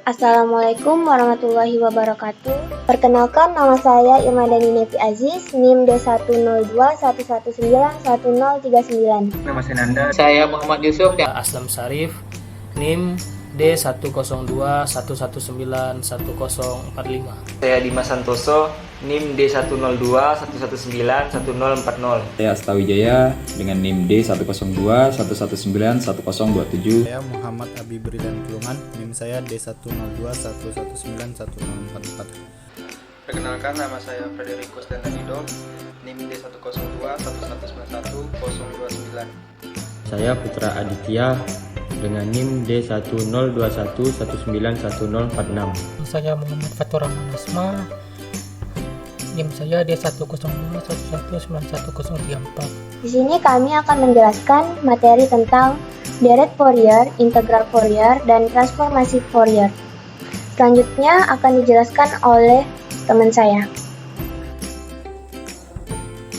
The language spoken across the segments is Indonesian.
Assalamualaikum warahmatullahi wabarakatuh. Perkenalkan, nama saya Irmadani Nevi Aziz, NIM D10211911039. Nama saya Nanda. Saya Muhammad Yusuf. Aslam Sarif, NIM D10211911045. Saya Dimas Santoso, NIM D10211911040. Saya Astawijaya dengan NIM D10211911027. Saya Muhammad Abi Bridan Pulungan, NIM saya D10211911044. Perkenalkan, nama saya Frederikus Dananido, NIM D10211911029. Saya Putra Aditya dengan NIM D10211911046. Saya Muhammad Fatur Rahman Asma, NIM saya D10211911034. Di sini kami akan menjelaskan materi tentang deret Fourier, integral Fourier, dan transformasi Fourier. Selanjutnya akan dijelaskan oleh teman saya.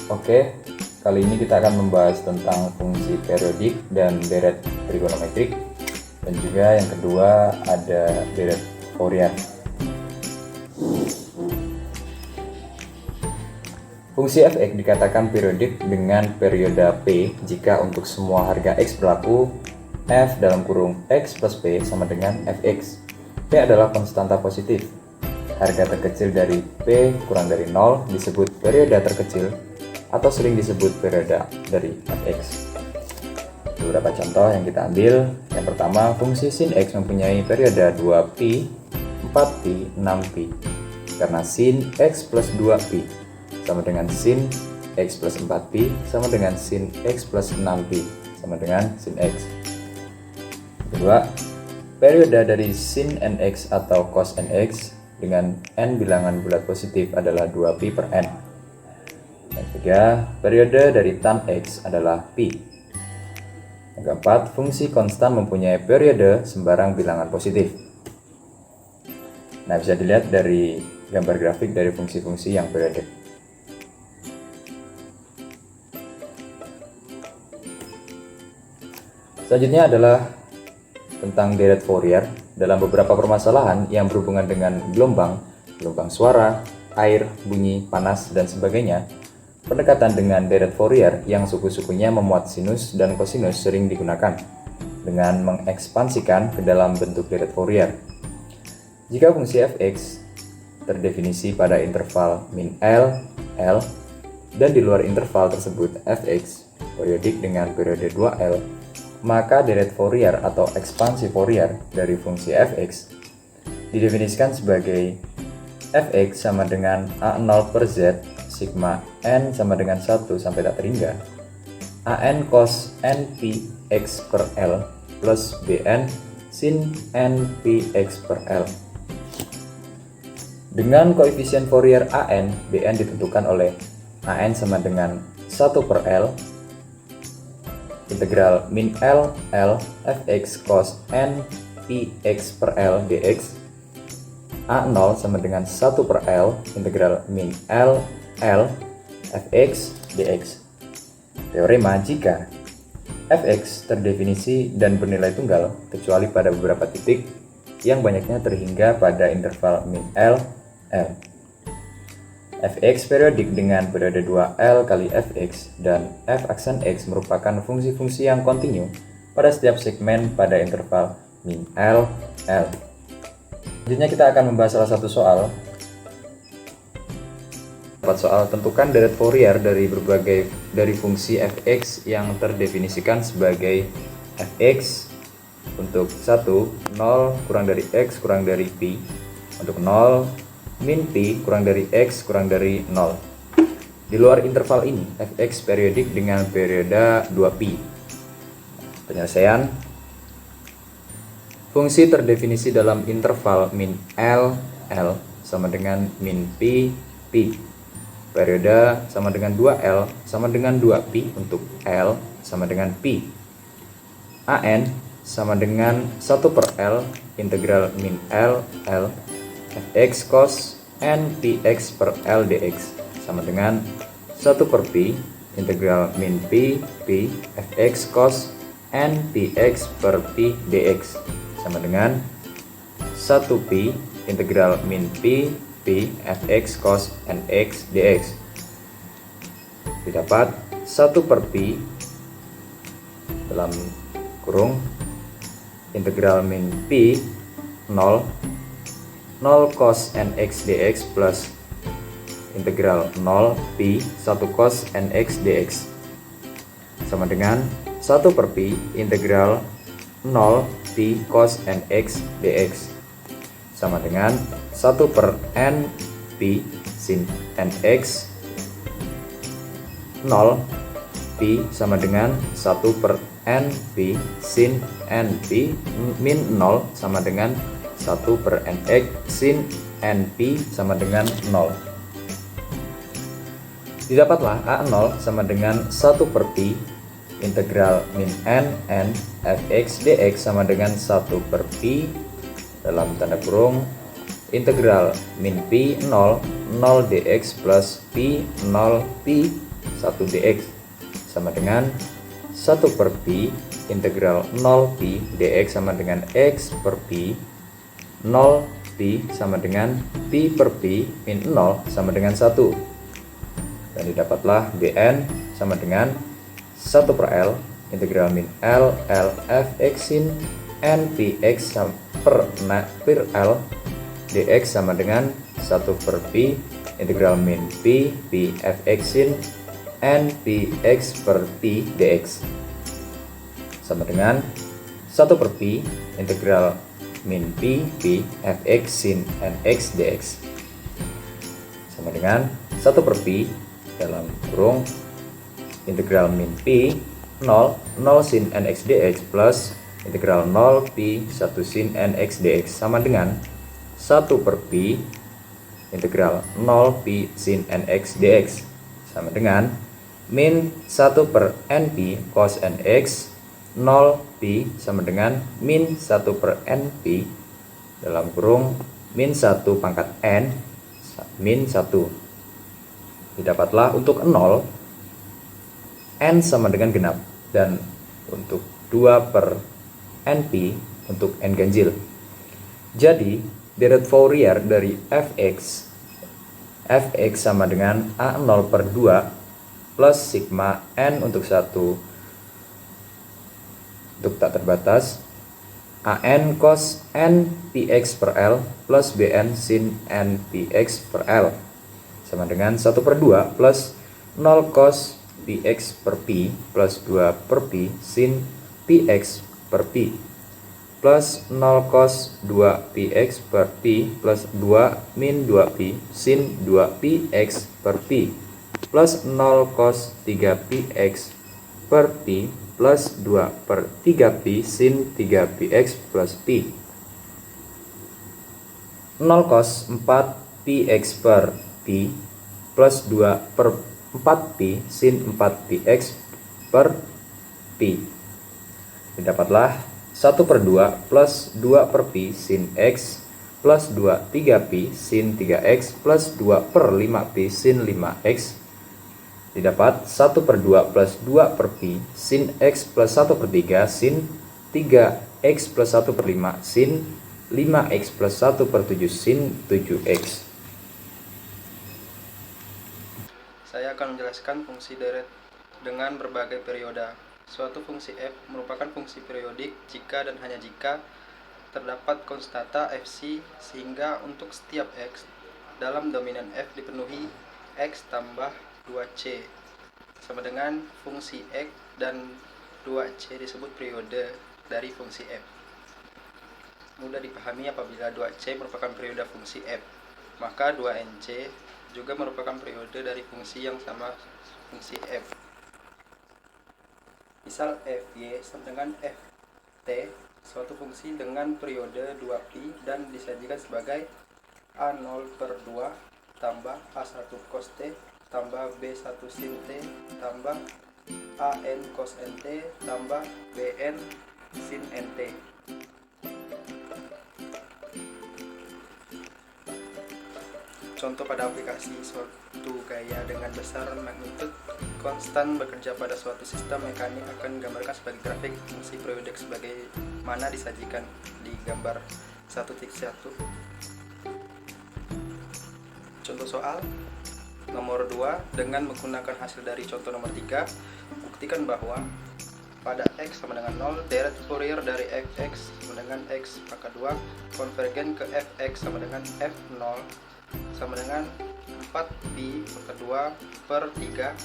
Oke, kali ini kita akan membahas tentang fungsi periodik dan deret trigonometrik, dan juga yang kedua ada deret Fourier. Fungsi f(x) dikatakan periodik dengan periode P jika untuk semua harga x berlaku f dalam kurung x plus p sama dengan fx. P adalah konstanta positif. Harga terkecil dari p kurang dari 0 disebut periode terkecil atau sering disebut periode dari fx. Beberapa contoh yang kita ambil. Yang pertama, fungsi sin x mempunyai periode 2pi, 4pi, 6pi. Karena sin x plus 2pi sama dengan sin x plus 4pi sama dengan sin x plus 6pi sama dengan sin x. Kedua, periode dari sin nx atau cos nx dengan n bilangan bulat positif adalah 2pi per n. Yang ketiga, periode dari tan x adalah pi. Yang keempat, fungsi konstan mempunyai periode sembarang bilangan positif. Nah, bisa dilihat dari gambar grafik dari fungsi-fungsi yang periodik. Selanjutnya adalah tentang deret Fourier dalam beberapa permasalahan yang berhubungan dengan gelombang suara, air, bunyi, panas, dan sebagainya. Pendekatan dengan deret Fourier yang suku-sukunya memuat sinus dan kosinus sering digunakan dengan mengekspansikan ke dalam bentuk deret Fourier. Jika fungsi fx terdefinisi pada interval min L, L, dan di luar interval tersebut fx periodik dengan periode 2L, maka deret Fourier atau ekspansi Fourier dari fungsi fx didefinisikan sebagai fx sama dengan a0 per z sigma n sama dengan 1 sampai tak terhingga an cos np x per l plus bn sin np x per l. Dengan koefisien Fourier an, bn ditentukan oleh an sama dengan 1 per l integral min L fx cos n px per L dx. A0 sama dengan 1 per L integral min L fx dx. Teorema jika fx terdefinisi dan bernilai tunggal kecuali pada beberapa titik yang banyaknya terhingga pada interval min L. Fx periodik dengan periode 2L kali Fx dan f aksen X merupakan fungsi-fungsi yang kontinu pada setiap segmen pada interval min L. Selanjutnya kita akan membahas salah satu soal. Soal tentukan deret Fourier dari fungsi fx yang terdefinisikan sebagai fx untuk 1, 0 kurang dari x kurang dari pi, untuk 0 min pi kurang dari x kurang dari 0. Di luar interval ini, fx periodik dengan periode 2pi. Penyelesaian. Fungsi terdefinisi dalam interval min L sama dengan min pi. Periode sama dengan 2L sama dengan 2pi untuk L sama dengan pi. An sama dengan 1 per L integral min L fx cos n px per L dx sama dengan 1 per pi integral min pi fx cos n px per pi dx sama dengan 1pi integral min pi fx cos nx dx. Didapat 1/pi dalam kurung integral min pi 0 cos nx dx plus integral 0 pi 1 cos nx dx sama dengan 1/pi integral 0 pi cos nx dx sama dengan 1/n pi sin nx 0 pi sama dengan 1/n pi sin np min 0 sama dengan 1/nx sin np sama dengan 0. Didapatlah A0 sama dengan 1/pi integral min n fx dx sama dengan 1/pi dalam tanda kurung integral min pi 0 dx plus pi 0 pi 1 dx sama dengan 1/pi integral 0 pi dx sama dengan x per pi 0 pi sama dengan pi per pi min 0 sama dengan 1. Dan didapatlah Bn sama dengan 1/L integral min L fx sin n px per L dx sama dengan 1/pi integral min pi fx sin n px per pi dx sama dengan 1/pi integral min pi fx sin nx dx sama dengan 1/pi dalam kurung integral min pi 0 sin nx dx plus integral 0 pi 1 sin nx dx sama dengan 1/pi integral 0 pi sin nx dx sama dengan min 1/np cos nx 0 pi sama dengan min 1/np dalam kurung min 1 pangkat n min 1. Didapatlah untuk 0 n sama dengan genap dan untuk 2/np untuk n ganjil. Jadi deret Fourier dari fx sama dengan A0/2 plus sigma n untuk 1 untuk tak terbatas an cos n px per L plus bn sin n px per L sama dengan 1/2 plus 0 cos px per pi plus 2/pi sin px per pi plus 0 cos 2px per pi plus 2 min 2pi sin 2px per pi plus 0 cos 3px per pi plus 2/3pi sin 3px plus pi 0 cos 4px per pi plus 2/4pi sin 4px per pi. Didapatlah 1/2 plus 2/pi sin x plus 2/3pi sin 3x plus 2/5pi sin 5x. Didapat 1/2 plus 2/pi sin x plus 1/3 sin 3x plus 1/5 sin 5x plus 1/7 sin 7x. Saya akan menjelaskan fungsi deret dengan berbagai perioda. Suatu fungsi f merupakan fungsi periodik jika dan hanya jika terdapat konstanta fc sehingga untuk setiap x dalam dominan f dipenuhi x tambah 2c sama dengan fungsi x dan 2c disebut periode dari fungsi f. Mudah dipahami apabila 2c merupakan periode fungsi f, maka 2nc juga merupakan periode dari fungsi yang sama fungsi f. Misal fy sama dengan ft, suatu fungsi dengan periode 2pi dan disajikan sebagai a0/2 tambah a1 cos t tambah b1 sin t tambah an cos nt tambah bn sin nt. Contoh pada aplikasi suatu gaya dengan besar magnitud konstan bekerja pada suatu sistem mekanik akan digambarkan sebagai grafik fungsi periodik sebagaimana disajikan di gambar 1.1. Contoh soal nomor 2, dengan menggunakan hasil dari contoh nomor 3, buktikan bahwa pada X sama dengan 0, deret Fourier dari fx sama dengan X pangkat 2 konvergen ke fx sama dengan f0 sama dengan 4pi pangkat 2 per 3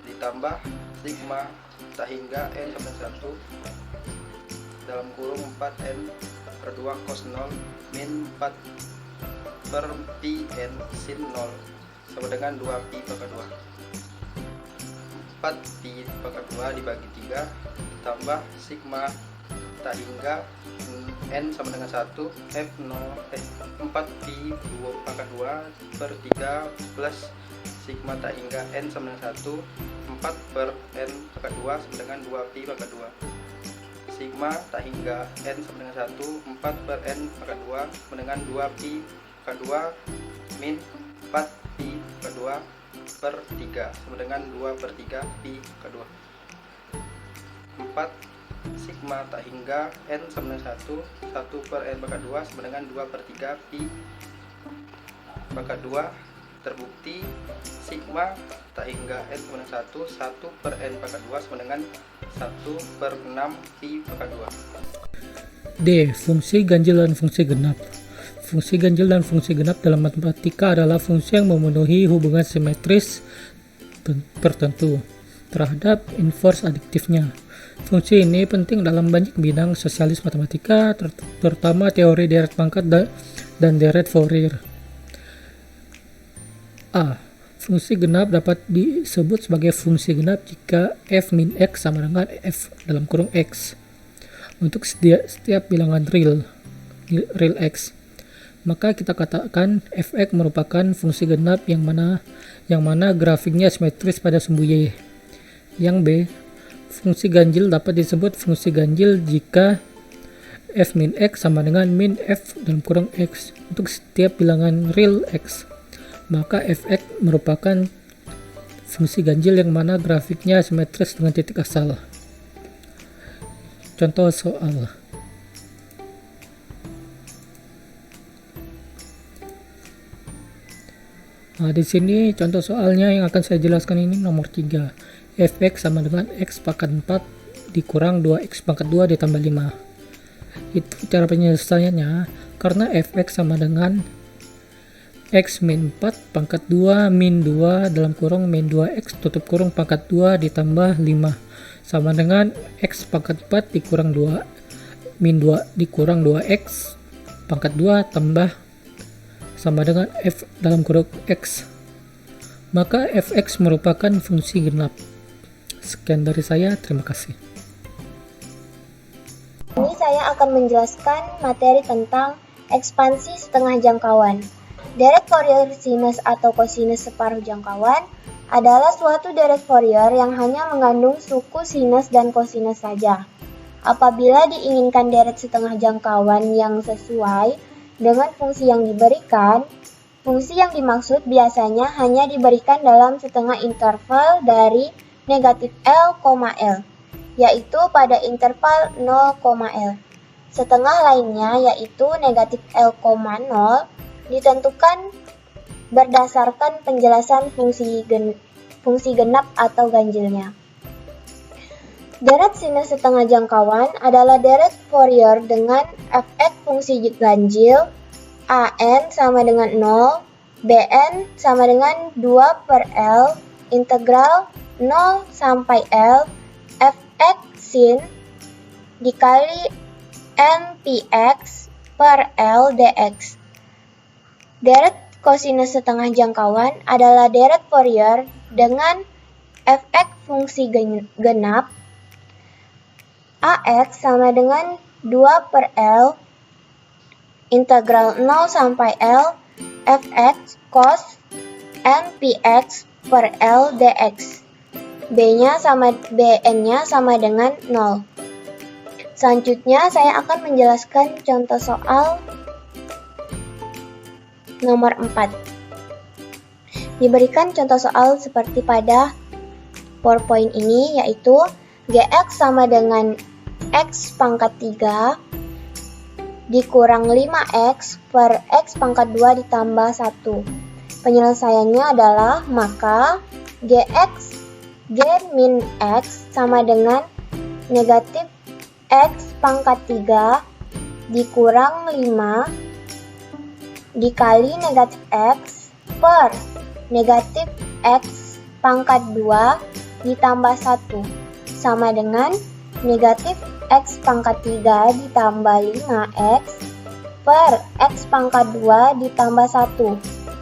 ditambah sigma tak hingga n sama dengan 1 dalam kurung 4n per 2 cos 0 min 4 per pi n sin 0 sama dengan 2pi pangkat 2. 4pi pangkat 2 dibagi 3 tambah sigma tak hingga n sama dengan 1 f0 4pi pangkat 2 per 3 plus sigma tak hingga n sama dengan 1 4 per n pangkat 2 sama dengan 2pi pangkat 2. Sigma tak hingga n sama dengan 1 4 per n pangkat 2 sama dengan 2pi pangkat 2 min 4pi pangkat 2 per 3 sama dengan 2 per 3 pi pangkat 2. 4 sigma tak hingga n sama dengan 1 per n pangkat 2 sama dengan 2 per 3 pi pangkat 2. Terbukti sigma tak hingga n sama dengan 1 per n pangkat 2 sama dengan 1 per 6 pi pangkat 2. D. Fungsi ganjil dan fungsi genap. Fungsi ganjil dan fungsi genap dalam matematika adalah fungsi yang memenuhi hubungan simetris tertentu terhadap inverse adiktifnya. Fungsi ini penting dalam banyak bidang sosialis matematika, terutama teori deret pangkat dan deret Fourier. A. Fungsi genap dapat disebut sebagai fungsi genap jika f min x sama dengan f dalam kurung x untuk setiap bilangan real x. Maka kita katakan fx merupakan fungsi genap yang mana grafiknya simetris pada sumbu y. Yang B, fungsi ganjil dapat disebut fungsi ganjil jika f min x sama dengan min f dalam kurung x untuk setiap bilangan real x. Maka fx merupakan fungsi ganjil yang mana grafiknya simetris dengan titik asal. Contoh soal. Nah, di sini contoh soalnya yang akan saya jelaskan ini nomor 3. Fx sama dengan x pangkat 4 dikurang 2x pangkat 2 ditambah 5. Itu cara penyelesaiannya karena fx sama dengan x min 4 pangkat 2 min 2 dalam kurung min 2x tutup kurung pangkat 2 ditambah 5 sama dengan x pangkat 4 dikurang 2 min 2 dikurang 2x pangkat 2 tambah sama dengan f dalam kurung x. Maka fx merupakan fungsi genap. Sekian dari saya, terima kasih. Ini saya akan menjelaskan materi tentang ekspansi setengah jangkauan. Deret Fourier sinus atau kosinus separuh jangkauan adalah suatu deret Fourier yang hanya mengandung suku sinus dan kosinus saja. Apabila diinginkan deret setengah jangkauan yang sesuai dengan fungsi yang diberikan, fungsi yang dimaksud biasanya hanya diberikan dalam setengah interval dari negatif L, L, yaitu pada interval 0, L. Setengah lainnya yaitu negatif L, 0 ditentukan berdasarkan penjelasan fungsi genap atau ganjilnya. Deret sinus setengah jangkauan adalah deret Fourier dengan fx fungsi ganjil, an sama dengan 0, bn sama dengan 2 per L, integral 0 sampai L, fx sin dikali npx per L dx. Deret kosinus setengah jangkauan adalah deret Fourier dengan fx fungsi genap, ax sama dengan 2 per L, integral 0 sampai L, fx cos npx per L dx. Bn-nya sama dengan 0. Selanjutnya saya akan menjelaskan contoh soal nomor 4. Diberikan contoh soal seperti pada PowerPoint ini, yaitu gx sama dengan x pangkat 3 dikurang 5x per x pangkat 2 ditambah 1. Penyelesaiannya adalah maka G min x sama dengan negatif x pangkat 3 dikurang 5 dikali negatif x per negatif x pangkat 2 ditambah 1 sama dengan negatif x pangkat 3 ditambah 5x per x pangkat 2 ditambah 1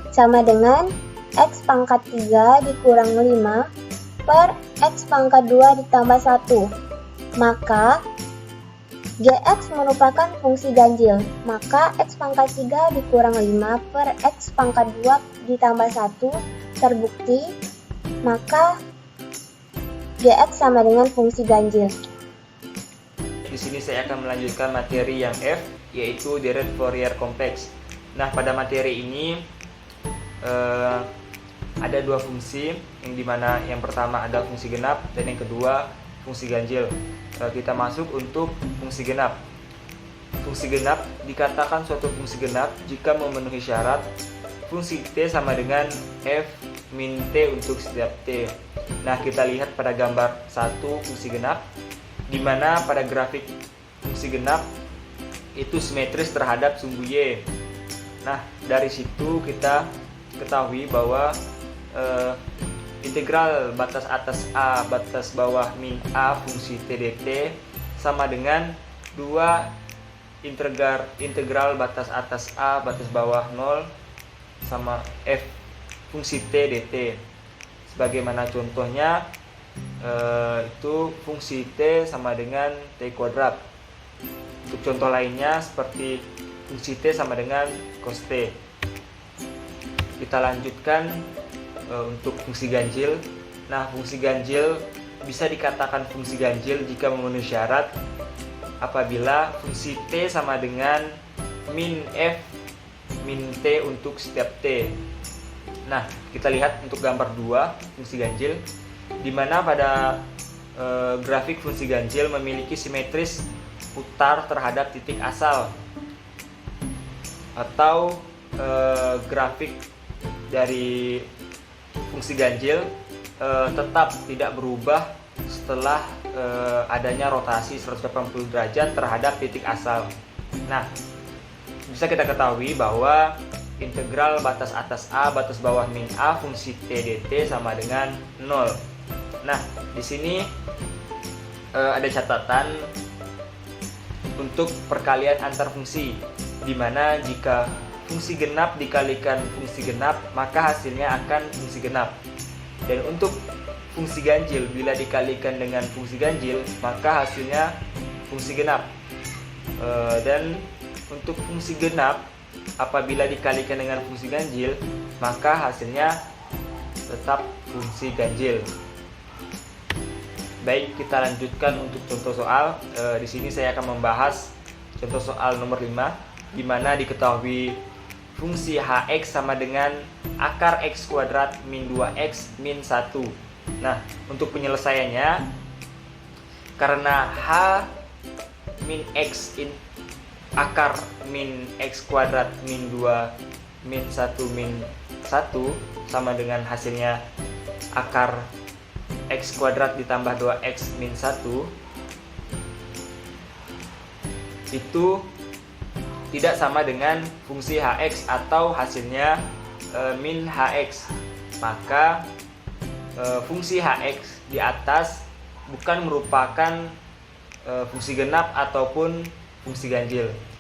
sama dengan x pangkat 3 dikurang 5 per x pangkat 2 ditambah 1. Maka Gx merupakan fungsi ganjil. Maka x pangkat 3 dikurang 5 per x pangkat 2 ditambah 1 terbukti. Maka Gx sama dengan fungsi ganjil. Di sini saya akan melanjutkan materi yang F, yaitu deret Fourier kompleks. Nah, pada materi ini ada dua fungsi, yang dimana yang pertama ada fungsi genap dan yang kedua fungsi ganjil. Kita masuk untuk fungsi genap. Fungsi genap dikatakan suatu fungsi genap jika memenuhi syarat fungsi t sama dengan f min t untuk setiap t. Nah, kita lihat pada gambar 1 fungsi genap, di mana pada grafik fungsi genap itu simetris terhadap sumbu y. Nah, dari situ kita ketahui bahwa integral batas atas a batas bawah min a fungsi t dt sama dengan 2 integral batas atas a batas bawah 0 sama f fungsi t dt. Sebagaimana contohnya itu fungsi t sama dengan t kuadrat. Untuk contoh lainnya seperti fungsi t sama dengan cos t. Kita lanjutkan untuk fungsi ganjil. Nah, fungsi ganjil bisa dikatakan fungsi ganjil jika memenuhi syarat apabila fungsi t sama dengan min f min t untuk setiap t. Nah, kita lihat untuk gambar 2 fungsi ganjil, di mana pada grafik fungsi ganjil memiliki simetris putar terhadap titik asal, atau grafik dari fungsi ganjil tetap tidak berubah setelah adanya rotasi 180 derajat terhadap titik asal. Nah, bisa kita ketahui bahwa integral batas atas a batas bawah min a fungsi t dt sama dengan 0. Nah, di sini ada catatan untuk perkalian antar fungsi, di mana jika fungsi genap dikalikan fungsi genap, maka hasilnya akan fungsi genap. Dan untuk fungsi ganjil, bila dikalikan dengan fungsi ganjil, maka hasilnya fungsi genap. Dan untuk fungsi genap, apabila dikalikan dengan fungsi ganjil, maka hasilnya tetap fungsi ganjil. Baik, kita lanjutkan untuk contoh soal. Di sini saya akan membahas contoh soal nomor 5, di mana diketahui fungsi hx sama dengan akar x kuadrat min 2x min 1. Nah, untuk penyelesaiannya, karena h min x akar min x kuadrat min 2 min 1 min 1 sama dengan hasilnya akar x kuadrat ditambah 2x min 1, itu tidak sama dengan fungsi hx atau hasilnya min hx. Maka fungsi hx di atas bukan merupakan fungsi genap ataupun fungsi ganjil.